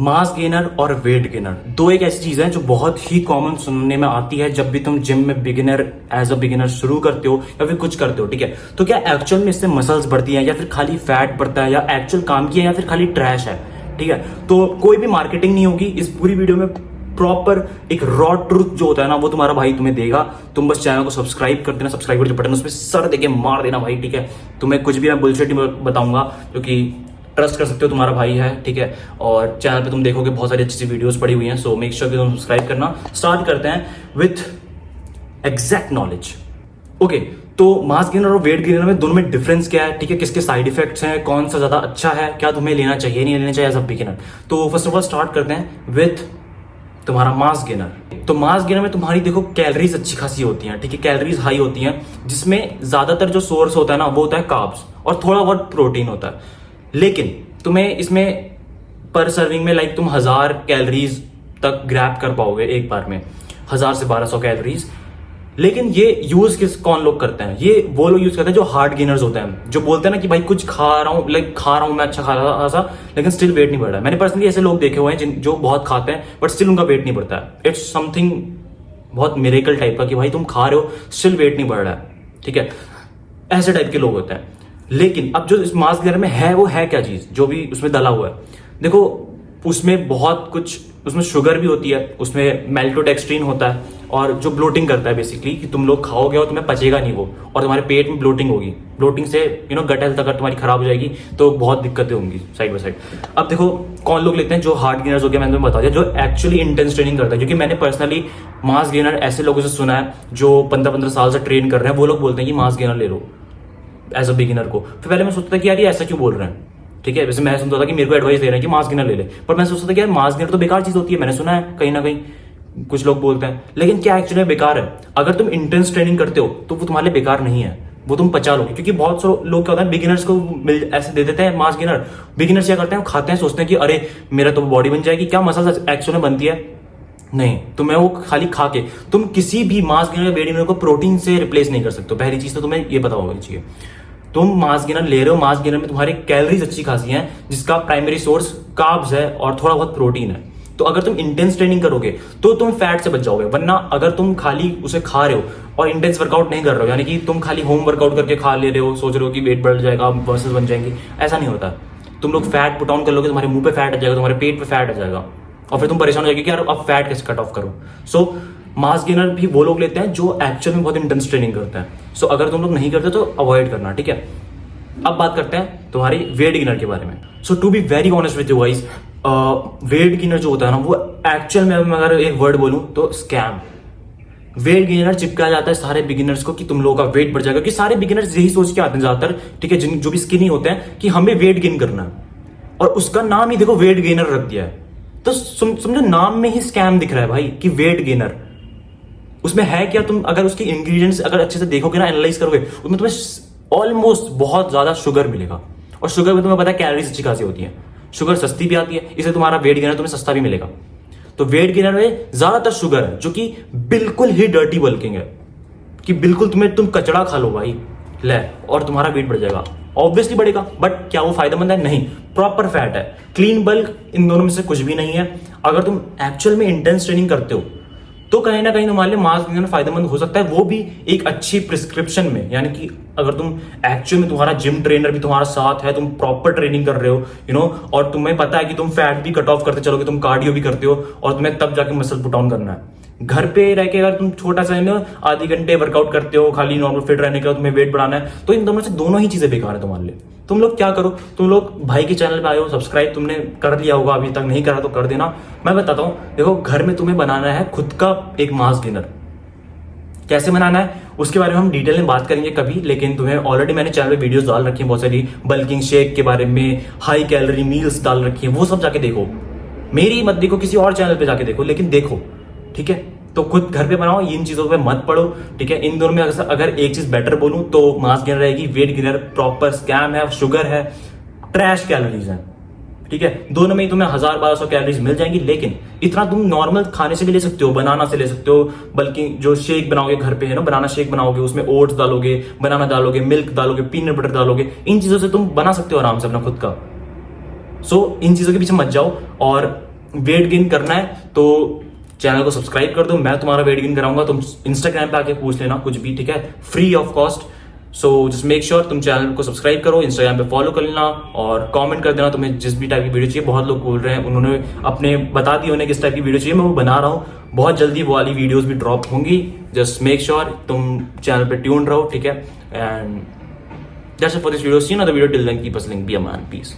Mass gainer और weight gainer दो एक ऐसी चीज है जो बहुत ही कॉमन सुनने में आती है जब भी तुम जिम में बिगिनर एज अ बिगिनर शुरू करते हो या फिर कुछ करते हो, ठीक है। तो क्या एक्चुअल में इससे मसल्स बढ़ती हैं या फिर खाली फैट बढ़ता है या एक्चुअल काम की है या फिर खाली ट्रैश है, ठीक है। तो कोई भी मार्केटिंग नहीं होगी इस पूरी वीडियो में। प्रॉपर एक रॉ ट्रूथ जो होता है ना वो तुम्हारा भाई तुम्हें देगा। तुम बस चैनल को सब्सक्राइब कर देना, सब्सक्राइब जो बटन उस पर सर देके मार देना भाई, ठीक है। तुम्हें कुछ भी मैं बुलशिट नहीं बताऊंगा क्योंकि ट्रस्ट कर सकते हो, तुम्हारा भाई है, ठीक है। और चैनल पे तुम देखोगे बहुत सारी अच्छी सी वीडियोस पड़ी हुई हैं, सो मेक श्योर कि तुम सब्सक्राइब करना। स्टार्ट करते हैं विथ एग्जैक्ट नॉलेज। ओके, तो मास गेनर और वेट गेनर में दोनों में डिफरेंस क्या है, ठीक है। किसके साइड इफेक्ट्स हैं, कौन सा ज्यादा अच्छा है, क्या तुम्हें लेना चाहिए नहीं लेना चाहिए एज अ बिगिनर। तो फर्स्ट ऑफ ऑल स्टार्ट करते हैं विथ तुम्हारा मास गेनर। तो मास गेनर में तुम्हारी देखो कैलोरीज अच्छी खासी होती हैं, ठीक है। कैलोरीज हाई होती हैं जिसमें ज्यादातर जो सोर्स होता है ना वो होता है कार्ब्स और थोड़ा बहुत प्रोटीन होता है। लेकिन तुम्हें इसमें पर सर्विंग में लाइक तुम 1000 कैलोरीज तक ग्रैब कर पाओगे एक बार में, 1000 से 1200 कैलोरीज। लेकिन ये यूज कौन लोग करते हैं, ये वो लोग यूज करते हैं जो हार्ड गेनर्स होते हैं, जो बोलते हैं ना कि भाई कुछ खा रहा हूँ, लाइक खा रहा हूँ मैं अच्छा खा रहा था लेकिन स्टिल वेट नहीं बढ़ रहा है। मैंने पर्सनली ऐसे लोग देखे हुए हैं जो बहुत खाते हैं बट स्टिल उनका वेट नहीं बढ़ता है। इट्स समथिंग बहुत मिरेकल टाइप का कि भाई तुम खा रहे हो स्टिल वेट नहीं बढ़ रहा है, ठीक है। ऐसे टाइप के लोग होते हैं। लेकिन अब जो इस मास गेनर में है वो है क्या चीज जो भी उसमें डला हुआ है। देखो उसमें बहुत कुछ, उसमें शुगर भी होती है, उसमें मेल्टोडेक्स्ट्रीन होता है और जो ब्लोटिंग करता है बेसिकली कि तुम लोग खाओगे और तुम्हें पचेगा नहीं वो और तुम्हारे पेट में ब्लोटिंग होगी। ब्लोटिंग से गट हेल्थ अगर तुम्हारी खराब हो जाएगी तो बहुत दिक्कतें होंगी साइड बाय साइड। अब देखो कौन लोग लेते हैं जो हार्ड गेनर्स हो गया, मैंने तुम्हें बता दिया, जो एक्चुअली इंटेंस ट्रेनिंग करता है। क्योंकि मैंने पर्सनली मास गेनर ऐसे लोगों से सुना है जो 15-15 साल से ट्रेन कर रहे हैं, वो लोग बोलते हैं कि मास गेनर ले लो एज अ बिगिनर को। फिर पहले मैं सोचता था कि यार ये ऐसा क्यों बोल रहे हैं, ठीक है। वैसे मैं सुनता था कि मेरे को एडवाइस दे रहे हैं कि मास गेनर ले ले, पर मैं सोचता था कि यार मास गेनर तो बेकार चीज होती है, मैंने सुना है कहीं ना कहीं कुछ लोग बोलते हैं। लेकिन क्या एक्चुअली बेकार है? अगर तुम इंटेंस ट्रेनिंग करते हो तो वो तुम्हारे लिए बेकार नहीं है, वो तुम पचा लोगे। क्योंकि बहुत से लोग क्या होता है बिगिनर्स को ऐसे दे देते हैं मास गेनर। बिगिनर्स क्या करते हैं, खाते हैं, सोचते हैं कि अरे मेरा तो बॉडी बन जाएगी। क्या मसल्स एक्चुअली बनती है? नहीं। तुम्हें वो खाली खा के तुम किसी भी मास गेनर वेट गेनर को प्रोटीन से रिप्लेस नहीं कर सकते। पहली चीज तो तुम्हें ये पता होना चाहिए। तुम मास गेनर ले रहे हो, मास गेनर में तुम्हारी कैलोरीज अच्छी खासी हैं जिसका प्राइमरी सोर्स कार्ब्स है और थोड़ा बहुत प्रोटीन है। तो अगर तुम इंटेंस ट्रेनिंग करोगे तो तुम फैट से बच जाओगे। वरना अगर तुम खाली उसे खा रहे हो और इंटेंस वर्कआउट नहीं कर रहे हो, यानी कि तुम खाली होम वर्कआउट करके खा ले रहे हो, सोच रहे हो कि वेट बढ़ जाएगा, मसल्स बन जाएंगी, ऐसा नहीं होता। तुम लोग फैट पुट ऑन कर लोगे, तुम्हारे मुंह पे फैट आ जाएगा, तुम्हारे पेट पे फैट आ जाएगा और फिर तुम परेशान हो जाएगी कि यार अब फैट कैसे कट ऑफ करो। सो मास गेनर भी वो लोग लेते हैं जो एक्चुअल में बहुत इंटेंस ट्रेनिंग करते हैं। सो अगर तुम लोग नहीं करते तो अवॉइड करना, ठीक है। अब बात करते हैं तुम्हारी वेट गेनर के बारे में। So to be very honest with you guys, weight gainer जो होता है ना वो एक्चुअल में अगर एक वर्ड बोलूं तो स्कैम। वेट गेनर चिपका जाता है सारे बिगिनर्स को कि तुम लोगों का वेट बढ़ जाएगा, कि सारे बिगिनर्स यही सोच के आते हैं ज्यादातर, ठीक है, जो भी स्किनी होते हैं कि हमें वेट गेन करना है और उसका नाम ही देखो वेट गेनर रख दिया है। तो समझो नाम में ही स्कैम दिख रहा है भाई कि वेट गेनर। उसमें है क्या? तुम अगर उसके इंग्रेडिएंट्स अगर अच्छे से देखोगे ना, एनालाइज करोगे, उसमें तुम्हें ऑलमोस्ट बहुत ज्यादा शुगर मिलेगा। और शुगर में तुम्हें पता है कैलोरीज अच्छी खासी होती है, शुगर सस्ती भी आती है, इसलिए तुम्हारा वेट गेनर तुम्हें सस्ता भी मिलेगा। तो वेट गेनर में ज्यादातर शुगर है जो कि बिल्कुल ही डर्टी बल्किंग है, कि बिल्कुल तुम कचड़ा खा लो भाई ले और तुम्हारा वेट बढ़ जाएगा। ऑब्वियसली बढ़ेगा, बट क्या वो फायदेमंद है? नहीं। प्रॉपर फैट है, क्लीन बल्क, इन दोनों में से कुछ भी नहीं है। अगर तुम एक्चुअल में इंटेंस ट्रेनिंग करते हो तो कहीं ना कहीं तुम्हारे लिए मास गेनर फायदेमंद हो सकता है, वो भी एक अच्छी प्रिस्क्रिप्शन में। यानी कि अगर तुम एक्चुअल में तुम्हारा जिम ट्रेनर भी तुम्हारा साथ है, तुम प्रॉपर ट्रेनिंग कर रहे हो और तुम्हें पता है कि तुम फैट भी कट ऑफ करते चलोगे, तुम कार्डियो भी करते हो और तुम्हें तब जाके मसल पुट ऑन करना है। घर पे रह के अगर तुम छोटा सा आधे घंटे वर्कआउट करते हो खाली नॉर्मल फिट रहने के, तुम्हें वेट बढ़ाना है, तो इन दोनों से दोनों ही चीजें बेकार है तुम्हारे लिए। तुम लोग क्या करो, तुम लोग भाई के चैनल पे आए हो, सब्सक्राइब तुमने कर लिया होगा, अभी तक नहीं करा तो कर देना। मैं बताता हूं, देखो घर में तुम्हें बनाना है खुद का एक मास गेनर। कैसे बनाना है उसके बारे में हम डिटेल में बात करेंगे कभी, लेकिन तुम्हें ऑलरेडी मैंने चैनल पे वीडियोस डाल रखी है बहुत सारी, बल्किंग शेक के बारे में, हाई कैलोरी मील्स डाल रखी है, वो सब जाके देखो। मेरी मत देखो, किसी और चैनल पे जाके देखो, लेकिन देखो, ठीक है। तो खुद घर पे बनाओ, इन चीजों पे मत पड़ो, ठीक है। इन दोनों में अगर एक चीज बेटर बोलूं तो मास गेनर रहेगी, वेट गेनर प्रॉपर स्कैम है, शुगर है, ट्रैश कैलोरीज है, ठीक है। दोनों में ही तुम्हें 1000-1200 कैलोरीज मिल जाएंगी, लेकिन इतना तुम नॉर्मल खाने से भी ले सकते हो, बनाना से ले सकते हो। बल्कि जो शेक बनाओगे घर पे है ना, बनाना शेक बनाओगे, उसमें ओट्स डालोगे, बनाना डालोगे, मिल्क डालोगे, पीनट बटर डालोगे, इन चीजों से तुम बना सकते हो आराम से अपना खुद का। सो इन चीजों के पीछे मत जाओ और वेट गेन करना है तो चैनल को सब्सक्राइब कर दो, मैं तुम्हारा वेट गेन कराऊंगा। तुम इंस्टाग्राम पे आके पूछ लेना कुछ भी, ठीक है, free of cost. So just make sure तुम चैनल को सब्सक्राइब करो, इंस्टाग्राम पे फॉलो कर लेना और कमेंट कर देना तुम्हें जिस भी टाइप की वीडियो चाहिए। बहुत लोग बोल रहे हैं, उन्होंने अपने बता दी उन्हें किस टाइप की वीडियो चाहिए, मैं वो बना रहा हूँ। बहुत जल्दी वो वाली वीडियोस भी ड्रॉप होंगी। जस्ट मेक श्योर तुम चैनल पे ट्यून रहो, ठीक है। And that's it for this video. See you in other video. Till then keep hustling, be a man, piece.